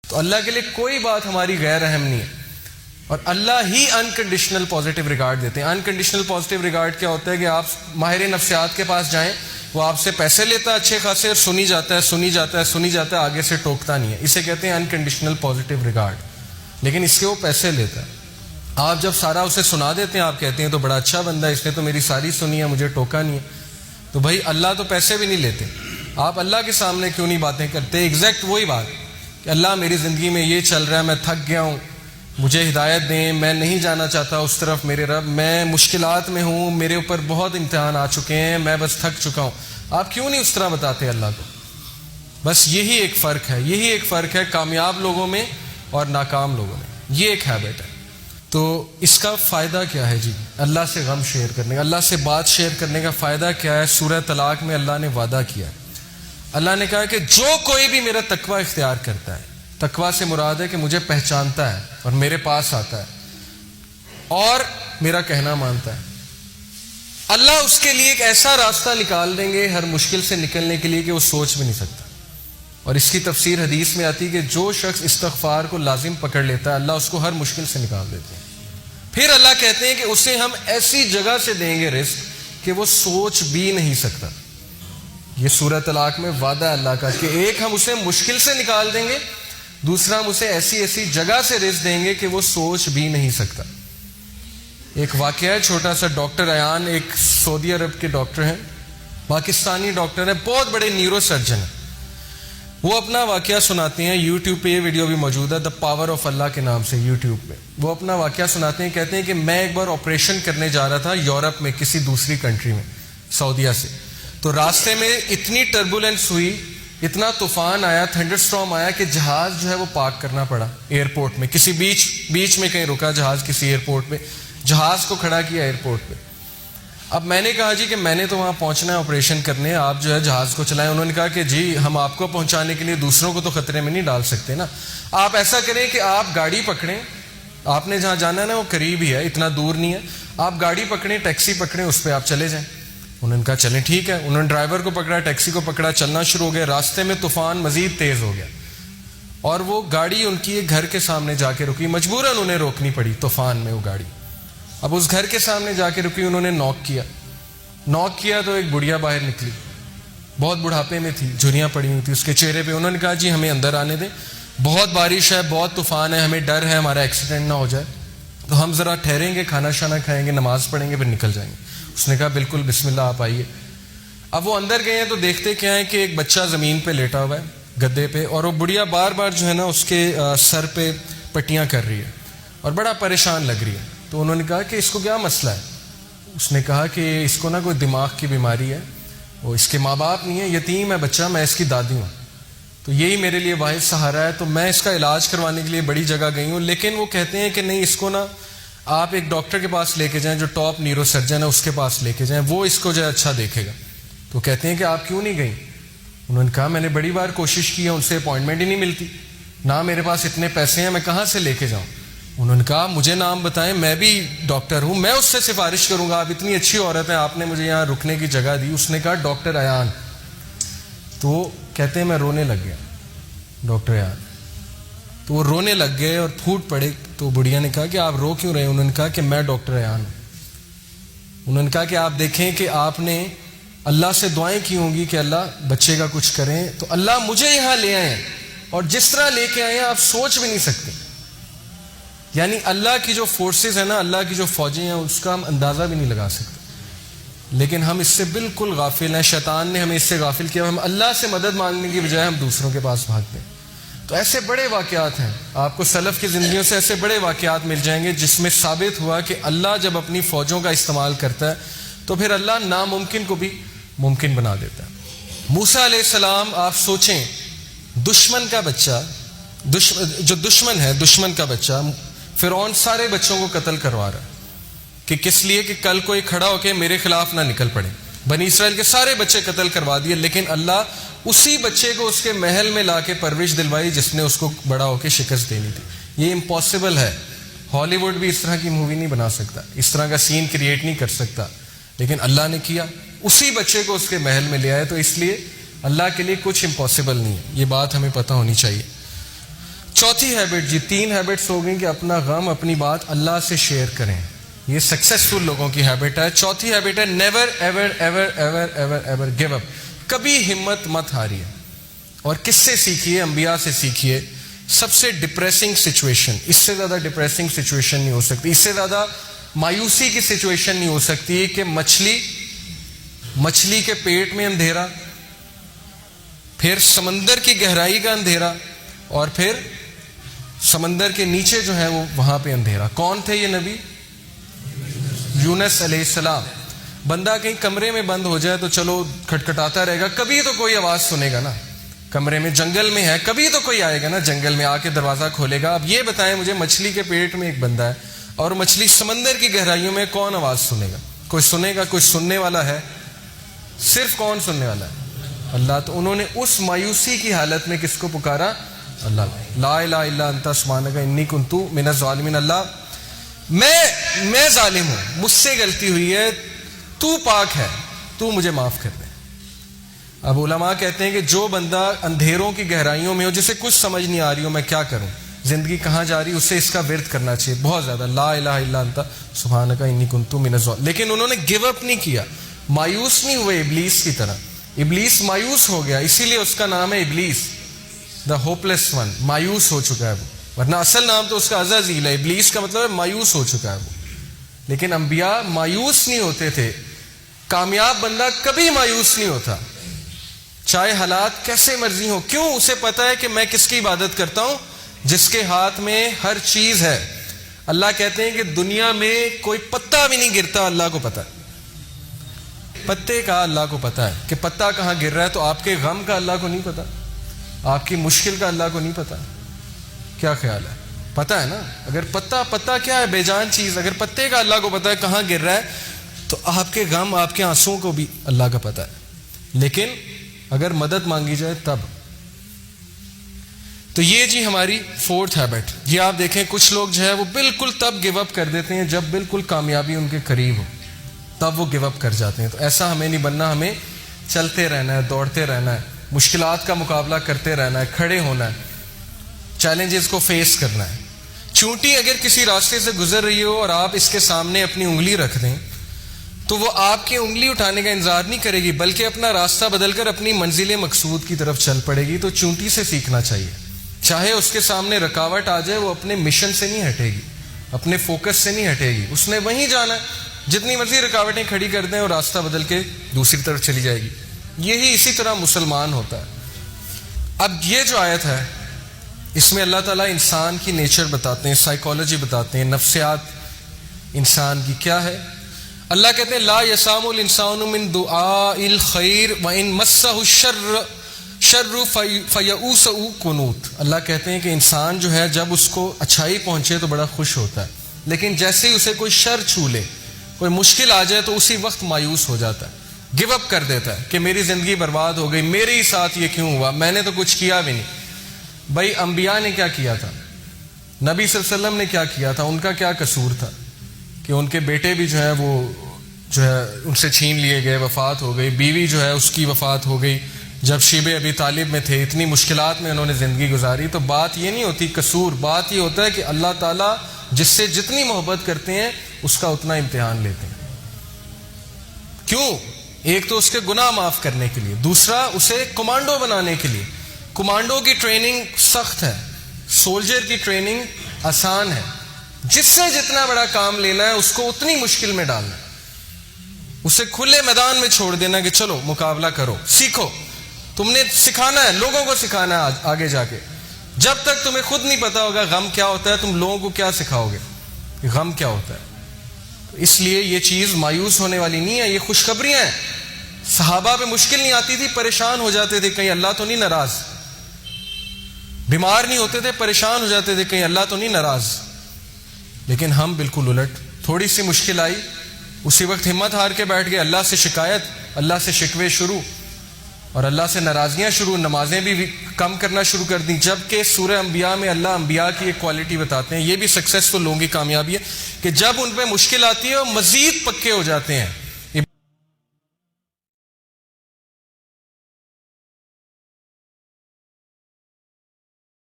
تو اللہ کے لیے کوئی بات ہماری غیر اہم نہیں ہے، اور اللہ ہی انکنڈیشنل پازیٹیو ریگارڈ دیتے ہیں. انکنڈیشنل پازیٹیو ریگارڈ کیا ہوتا ہے کہ آپ ماہر نفسیات کے پاس جائیں، وہ آپ سے پیسے لیتا ہے اچھے خاصے، اور سنی جاتا ہے آگے سے ٹوکتا نہیں ہے. اسے کہتے ہیں انکنڈیشنل پازیٹیو ریگارڈ. لیکن اس کے وہ پیسے لیتا ہے. آپ جب سارا اسے سنا دیتے ہیں، آپ کہتے ہیں تو بڑا اچھا بندہ ہے، اس نے تو میری ساری سنی ہے، مجھے ٹوکا نہیں ہے. تو بھائی اللہ تو پیسے بھی نہیں لیتے، آپ اللہ کے سامنے کیوں نہیں باتیں کرتے؟ ایگزیکٹ وہی بات کہ اللہ میری زندگی میں یہ چل رہا ہے، میں تھک گیا ہوں، مجھے ہدایت دیں، میں نہیں جانا چاہتا اس طرف میرے رب، میں مشکلات میں ہوں، میرے اوپر بہت امتحان آ چکے ہیں، میں بس تھک چکا ہوں. آپ کیوں نہیں اس طرح بتاتے اللہ کو؟ بس یہی ایک فرق ہے کامیاب لوگوں میں اور ناکام لوگوں میں. یہ ایک ہیبٹ ہے. تو اس کا فائدہ کیا ہے جی؟ اللہ سے غم شیئر کرنے کا، اللہ سے بات شیئر کرنے کا فائدہ کیا ہے؟ سورہ طلاق میں اللہ نے وعدہ کیا ہے. اللہ نے کہا کہ جو کوئی بھی میرا تقوی اختیار کرتا ہے، تقوی سے مراد ہے کہ مجھے پہچانتا ہے اور میرے پاس آتا ہے اور میرا کہنا مانتا ہے، اللہ اس کے لیے ایک ایسا راستہ نکال دیں گے ہر مشکل سے نکلنے کے لیے کہ وہ سوچ بھی نہیں سکتا. اور اس کی تفسیر حدیث میں آتی ہے کہ جو شخص استغفار کو لازم پکڑ لیتا ہے، اللہ اس کو ہر مشکل سے نکال دیتے ہیں. پھر اللہ کہتے ہیں کہ اسے ہم ایسی جگہ سے دیں گے رزق کہ وہ سوچ بھی نہیں سکتا. یہ سورہ طلاق میں وعدہ ہے اللہ کا کہ ایک ہم اسے مشکل سے نکال دیں گے، دوسرا ہم اسے ایسی جگہ سے رزق دیں گے کہ وہ سوچ بھی نہیں سکتا. ایک واقعہ ہے چھوٹا سا. ڈاکٹر ایان ایک سعودی عرب کے ڈاکٹر ہیں، پاکستانی ڈاکٹر ہیں، بہت بڑے نیورو سرجن ہیں. وہ اپنا واقعہ سناتے ہیں، یوٹیوب پہ یہ ویڈیو بھی موجود ہے، دا پاور آف اللہ کے نام سے یوٹیوب پہ. وہ اپنا واقعہ سناتے ہیں، کہتے ہیں کہ میں ایک بار آپریشن کرنے جا رہا تھا یورپ میں، کسی دوسری کنٹری میں، سعودیہ سے. تو راستے میں اتنی ٹربولنس ہوئی، اتنا طوفان آیا، تھنڈر سٹارم آیا کہ جہاز جو ہے وہ پارک کرنا پڑا ایئرپورٹ میں. کسی بیچ میں کہیں رکا جہاز، کسی ایئرپورٹ پہ جہاز کو کھڑا کیا ایئرپورٹ پہ. اب میں نے کہا جی کہ میں نے تو وہاں پہنچنا ہے آپریشن کرنے، آپ جو ہے جہاز کو چلائیں. انہوں نے کہا کہ جی ہم آپ کو پہنچانے کے لیے دوسروں کو تو خطرے میں نہیں ڈال سکتے نا. آپ ایسا کریں کہ آپ گاڑی پکڑیں، آپ نے جہاں جانا ہے نا وہ قریب ہی ہے، اتنا دور نہیں ہے، آپ گاڑی پکڑیں، ٹیکسی پکڑیں، اس پہ آپ چلے جائیں. انہوں نے کہا چلیں ٹھیک ہے. انہوں نے ڈرائیور کو پکڑا، ٹیکسی کو پکڑا، چلنا شروع ہو گیا. راستے میں طوفان مزید تیز ہو گیا اور وہ گاڑی ان کی ایک گھر کے سامنے جا کے رکی. مجبوراً انہیں روکنی پڑی طوفان میں وہ گاڑی. اب اس گھر کے سامنے جا کے رکی، انہوں نے نوک کیا تو ایک بڑھیا باہر نکلی، بہت بڑھاپے میں تھی، جھریاں پڑی ہوئی تھی اس کے چہرے پہ. انہوں نے کہا جی ہمیں اندر آنے دیں، بہت بارش ہے، بہت طوفان ہے، ہمیں ڈر ہے ہمارا ایکسیڈنٹ نہ ہو جائے، تو ہم ذرا ٹھہریں گے، کھانا شانا کھائیں گے، نماز پڑھیں گے، پھر نکل جائیں گے. اس نے کہا بالکل بسم اللہ آپ آئیے. اب وہ اندر گئے ہیں تو دیکھتے کیا ہے کہ ایک بچہ زمین پہ لیٹا ہوا ہے گدے پہ، اور وہ بڑھیا بار بار جو ہے نا اس کے سر پہ پٹیاں کر رہی ہے اور بڑا پریشان لگ رہی ہے. تو انہوں نے کہا کہ اس کو کیا مسئلہ ہے؟ اس نے کہا کہ اس کو نا کوئی دماغ کی بیماری ہے، وہ اس کے ماں باپ نہیں ہے، یتیم ہے بچہ، میں اس کی دادی ہوں، تو یہی میرے لیے واحد سہارا ہے، تو میں اس کا علاج کروانے کے لیے بڑی جگہ گئی ہوں. لیکن وہ کہتے ہیں کہ نہیں، اس کو نا آپ ایک ڈاکٹر کے پاس لے کے جائیں جو ٹاپ نیورو سرجن ہے، اس کے پاس لے کے جائیں، وہ اس کو جو ہے اچھا دیکھے گا. تو کہتے ہیں کہ آپ کیوں نہیں گئیں؟ انہوں نے کہا میں نے بڑی بار کوشش کی ہے، ان سے اپوائنٹمنٹ ہی نہیں ملتی، نہ میرے پاس اتنے پیسے ہیں، میں کہاں سے لے کے جاؤں. انہوں نے کہا مجھے نام بتائیں، میں بھی ڈاکٹر ہوں، میں اس سے سفارش کروں گا، آپ اتنی اچھی عورت ہیں، آپ نے مجھے یہاں رکنے کی جگہ دی. اس نے کہا ڈاکٹر ایان. تو کہتے ہیں میں رونے لگ گیا، ڈاکٹر ایان. تو وہ رونے لگ گئے اور پھوٹ پڑے. تو بڑھیا نے کہا کہ آپ رو کیوں رہے ہیں؟ انہوں نے کہا کہ میں ڈاکٹر ایان ہوں. انہوں نے کہا کہ آپ دیکھیں کہ آپ نے اللہ سے دعائیں کی ہوں گی کہ اللہ بچے کا کچھ کریں، تو اللہ مجھے یہاں لے آئے ہیں، اور جس طرح لے کے آئے ہیں آپ سوچ بھی نہیں سکتے. یعنی اللہ کی جو فورسز ہیں نا، اللہ کی جو فوجیں ہیں، اس کا ہم اندازہ بھی نہیں لگا سکتے. لیکن ہم اس سے بالکل غافل ہیں، شیطان نے ہمیں اس سے غافل کیا. ہم اللہ سے مدد مانگنے کی بجائے ہم دوسروں کے پاس بھاگتے ہیں. تو ایسے بڑے واقعات ہیں، آپ کو سلف کی زندگیوں سے ایسے بڑے واقعات مل جائیں گے جس میں ثابت ہوا کہ اللہ جب اپنی فوجوں کا استعمال کرتا ہے تو پھر اللہ ناممکن کو بھی ممکن بنا دیتا ہے. موسیٰ علیہ السلام، آپ سوچیں، دشمن کا بچہ، جو دشمن ہے، دشمن کا بچہ، فرعون سارے بچوں کو قتل کروا رہا ہے کہ کس لیے؟ کہ کل کوئی کھڑا ہو کے میرے خلاف نہ نکل پڑے. بنی اسرائیل کے سارے بچے قتل کروا دیے، لیکن اللہ اسی بچے کو اس کے محل میں لا کے پرورش دلوائی جس نے اس کو بڑا ہو کے شکست دینی تھی. یہ امپاسبل ہے، ہالی ووڈ بھی اس طرح کی مووی نہیں بنا سکتا، اس طرح کا سین کریٹ نہیں کر سکتا، لیکن اللہ نے کیا، اسی بچے کو اس کے محل میں لے آئے. تو اس لیے اللہ کے لیے کچھ امپاسبل نہیں ہے، یہ بات ہمیں پتہ ہونی چاہیے. چوتھی ہیبٹ جی، 3 ہیبٹس ہو گئیں کہ اپنا غم اپنی بات اللہ سے شیئر کریں. یہ سکسیسفل لوگوں کی ہیبٹ ہے. چوتھی ہیبٹ ہے never ever ever ever ever ever give up. کبھی ہمت مت ہاریے. اور کس سے سیکھیے؟ انبیاء سے سیکھیے. سب سے ڈپریسنگ سچویشن، اس سے زیادہ ڈپریسنگ سچویشن نہیں ہو سکتی، اس سے زیادہ مایوسی کی سچویشن نہیں ہو سکتی کہ مچھلی کے پیٹ میں اندھیرا، پھر سمندر کی گہرائی کا اندھیرا، اور پھر سمندر کے نیچے جو ہے وہ وہاں پہ اندھیرا. کون تھے یہ نبی؟ یونس علیہ السلام. بندہ کہیں کمرے میں بند ہو جائے تو چلو کھٹکھٹاتا رہے گا، کبھی تو کوئی آواز سنے گا نا. کمرے میں، جنگل میں ہے، کبھی تو کوئی آئے گا نا جنگل میں، آ کے دروازہ کھولے گا. اب یہ بتائیں مجھے، مچھلی کے پیٹ میں ایک بندہ ہے اور مچھلی سمندر کی گہرائیوں میں، کون آواز سنے گا؟ کوئی سنے گا؟ کوئی سننے والا ہے؟ صرف کون سننے والا ہے؟ اللہ. تو انہوں نے اس مایوسی کی حالت میں کس کو پکارا؟ اللہ. لا الہ الا انت سبحانک انی کنت من الظالمین. اللہ میں ظالم ہوں، مجھ سے غلطی ہوئی ہے، تو پاک ہے، تو مجھے معاف کر دے. اب علماء کہتے ہیں کہ جو بندہ اندھیروں کی گہرائیوں میں ہو، جسے کچھ سمجھ نہیں آ رہی ہو میں کیا کروں، زندگی کہاں جا رہی، اسے اس کا ورد کرنا چاہیے بہت زیادہ. لا الہ الا انت سبحانک انی کنت من الظالمین. لیکن انہوں نے گیو اپ نہیں کیا، مایوس نہیں ہوئے ابلیس کی طرح. ابلیس مایوس ہو گیا، اسی لیے اس کا نام ہے ابلیس، دا ہوپلیس ون. مایوس ہو چکا ہے وہ، ورنہ اصل نام تو اس کا عزازیل ہے. ابلیس کا مطلب ہے مایوس ہو چکا ہے وہ. لیکن انبیاء مایوس نہیں ہوتے تھے. کامیاب بندہ کبھی مایوس نہیں ہوتا، چاہے حالات کیسے مرضی ہو. کیوں؟ اسے پتا ہے کہ میں کس کی عبادت کرتا ہوں؟ جس کے ہاتھ میں ہر چیز ہے. اللہ کہتے ہیں کہ دنیا میں کوئی پتا بھی نہیں گرتا، اللہ کو پتا ہے. پتے کا اللہ کو پتا ہے کہ پتا کہاں گر رہا ہے. تو آپ کے غم کا اللہ کو نہیں پتا؟ آپ کی مشکل کا اللہ کو نہیں پتا؟ کیا خیال ہے؟ پتا ہے نا. اگر پتا کیا ہے؟ بے جان چیز. اگر پتے کا اللہ کو پتا ہے کہاں گر رہا ہے، تو آپ کے غم، آپ کے آنسوؤں کو بھی اللہ کا پتا ہے. لیکن اگر مدد مانگی جائے تب. تو یہ جی ہماری 4th ہیبٹ. یہ آپ دیکھیں کچھ لوگ جو ہے وہ بالکل تب گیو اپ کر دیتے ہیں جب بالکل کامیابی ان کے قریب ہو، تب وہ گیو اپ کر جاتے ہیں. تو ایسا ہمیں نہیں بننا. ہمیں چلتے رہنا ہے، دوڑتے رہنا ہے، مشکلات کا مقابلہ کرتے رہنا ہے، کھڑے ہونا ہے، چیلنجز کو فیس کرنا ہے. چونٹی اگر کسی راستے سے گزر رہی ہو اور آپ اس کے سامنے اپنی انگلی رکھ دیں تو وہ آپ کی انگلی اٹھانے کا انتظار نہیں کرے گی، بلکہ اپنا راستہ بدل کر اپنی منزل مقصود کی طرف چل پڑے گی. تو چونٹی سے سیکھنا چاہیے. چاہے اس کے سامنے رکاوٹ آ جائے، وہ اپنے مشن سے نہیں ہٹے گی، اپنے فوکس سے نہیں ہٹے گی. اس نے وہیں جانا ہے. جتنی مرضی رکاوٹیں کھڑی کر دیں اور راستہ بدل کے دوسری طرف چلی جائے گی. یہی اسی طرح مسلمان ہوتا ہے. اب یہ جو آیت ہے اس میں اللہ تعالیٰ انسان کی نیچر بتاتے ہیں، سائیکالوجی بتاتے ہیں، نفسیات انسان کی کیا ہے. اللہ کہتے ہیں لا یسام الانسان من دعاء الخیر وان مسہ الشر فیئوس قنوط. اللہ کہتے ہیں کہ انسان جو ہے جب اس کو اچھائی پہنچے تو بڑا خوش ہوتا ہے، لیکن جیسے ہی اسے کوئی شر چھو لے، کوئی مشکل آ جائے تو اسی وقت مایوس ہو جاتا ہے، گیو اپ کر دیتا ہے کہ میری زندگی برباد ہو گئی، میرے ہی ساتھ یہ کیوں ہوا، میں نے تو کچھ کیا بھی نہیں. بھائی انبیاء نے کیا کیا تھا؟ نبی صلی اللہ علیہ وسلم نے کیا کیا تھا؟ ان کا کیا قصور تھا کہ ان کے بیٹے بھی جو ہے وہ جو ہے ان سے چھین لیے گئے، وفات ہو گئی. بیوی جو ہے اس کی وفات ہو گئی جب شیب ابی طالب میں تھے. اتنی مشکلات میں انہوں نے زندگی گزاری. تو بات یہ نہیں ہوتی قصور، بات یہ ہوتا ہے کہ اللہ تعالیٰ جس سے جتنی محبت کرتے ہیں اس کا اتنا امتحان لیتے ہیں. کیوں؟ ایک تو اس کے گناہ معاف کرنے کے لیے، دوسرا اسے کمانڈو بنانے کے لیے. کمانڈو کی ٹریننگ سخت ہے، سولجر کی ٹریننگ آسان ہے. جس سے جتنا بڑا کام لینا ہے اس کو اتنی مشکل میں ڈالنا ہے، اسے کھلے میدان میں چھوڑ دینا کہ چلو مقابلہ کرو، سیکھو. تم نے سکھانا ہے، لوگوں کو سکھانا ہے آگے جا کے. جب تک تمہیں خود نہیں پتا ہوگا غم کیا ہوتا ہے، تم لوگوں کو کیا سکھاؤ گے غم کیا ہوتا ہے. اس لیے یہ چیز مایوس ہونے والی نہیں ہے، یہ خوشخبریاں ہیں. صحابہ پہ مشکل نہیں آتی تھی، پریشان ہو جاتے تھے کہیں اللہ تو نہیں ناراض. بیمار نہیں ہوتے تھے، پریشان ہو جاتے تھے کہیں اللہ تو نہیں ناراض. لیکن ہم بالکل الٹ. تھوڑی سی مشکل آئی، اسی وقت ہمت ہار کے بیٹھ گئے، اللہ سے شکایت، اللہ سے شکوے شروع، اور اللہ سے ناراضیاں شروع. نمازیں بھی کم کرنا شروع کر دیں. جبکہ سورہ انبیاء میں اللہ انبیاء کی ایک کوالٹی بتاتے ہیں، یہ بھی سکسیسفل لوگوں کی کامیابی ہے، کہ جب ان پہ مشکل آتی ہے وہ مزید پکے ہو جاتے ہیں.